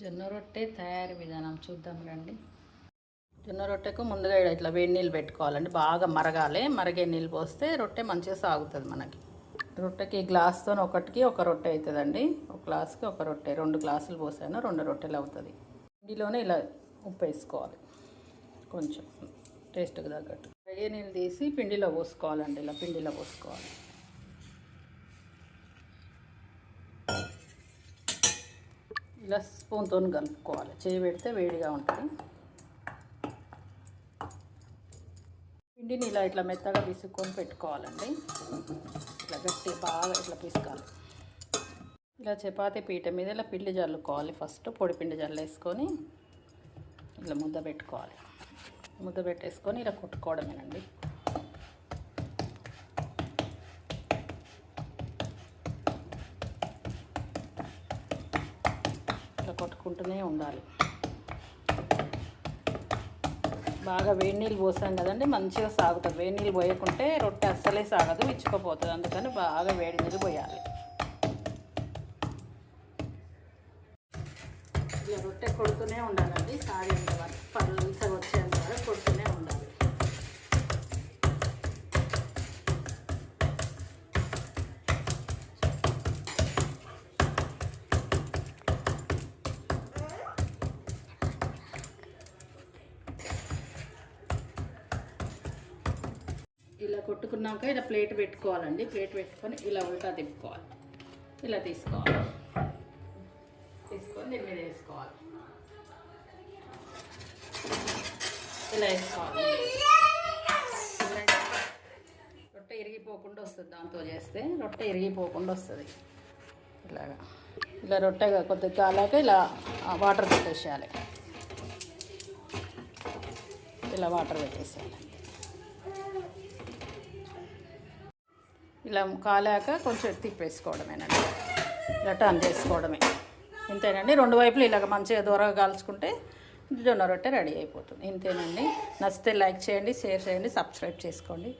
జొన్న రొట్టె తయారీ విధానం చూద్దాం రండి. జొన్న రొట్టెకు ముందుగా ఇట్లా వేడి నీళ్ళు పెట్టుకోవాలండి. బాగా మరగాలి. మరిగే నీళ్ళు పోస్తే రొట్టె మంచిగా సాగుతుంది మనకి. రొట్టెకి గ్లాస్తో ఒకటికి ఒక రొట్టె అవుతుందండి. ఒక గ్లాస్కి ఒక రొట్టె, 2 గ్లాసులు పోసాను 2 రొట్టెలు అవుతుంది. పిండిలోనే ఇలా ఉప్పు వేసుకోవాలి, కొంచెం టేస్ట్కి తగ్గట్టు. మరిగే నీళ్ళు తీసి పిండిలో పోసుకోవాలండి. ఇలా పిండిలో పోసుకోవాలి. ఇలా స్పూన్తో కలుపుకోవాలి. చేయి పెడితే వేడిగా ఉంటుంది. పిండిని ఇట్లా మెత్తగా పిసుక్కొని పెట్టుకోవాలండి. ఇట్లా గట్టి బాగా ఇట్లా పిసుకాలి. ఇలా చపాతీ పీట మీద ఇలా పిండి జల్లుకోవాలి. ఫస్ట్ పొడి పిండి జల్లేసుకొని ఇలా ముద్ద పెట్టుకోవాలి. ముద్ద పెట్టేసుకొని ఇలా కొట్టుకోవడమేనండి. ఇలా కొట్టుకుంటూనే ఉండాలి. బాగా వేడి నీళ్ళు పోసాం కదండి, మంచిగా సాగుతుంది. వేడి నీళ్ళు పోయకుంటే రొట్టె అస్సలే సాగదు, ఇచ్చుకోపోతుంది. అందుకని బాగా వేడి నీళ్ళు పోయాలి. ఇలా రొట్టె కొడుతూనే ఉండాలండి. సాగేంత వరకు, పలుసగా వచ్చేంత వరకు కొడుతూనే ఉండాలి. ఇలా కొట్టుకున్నాక ఇలా ప్లేట్ పెట్టుకోవాలండి. ప్లేట్ పెట్టుకొని ఇలా ఉల్టా తిప్పుకోవాలి. ఇలా తీసుకొని దీని మీద వేసుకోవాలి. ఇలా వేసుకోవాలి. రొట్టె ఇరిగిపోకుండా వస్తుంది. దాంతో చేస్తే రొట్టె ఇరిగిపోకుండా వస్తుంది. ఇలాగా ఇలా రొట్టె కొద్దిగా కాలాక ఇలా వాటర్ పెట్టేసేయాలి. ఇలా వాటర్ పెట్టేసేయాలి. ఇలా కాలాక కొంచెం తిప్పేసుకోవడమేనండి. ఇలా టర్న్ చేసుకోవడమే, ఇంతేనండి. 2 వైపులు ఇలాగ మంచిగా దూరంగా కాల్చుకుంటే జొన్న రొట్టె రెడీ అయిపోతుంది. ఇంతేనండి. నచ్చితే లైక్ చేయండి, షేర్ చేయండి, సబ్స్క్రైబ్ చేసుకోండి.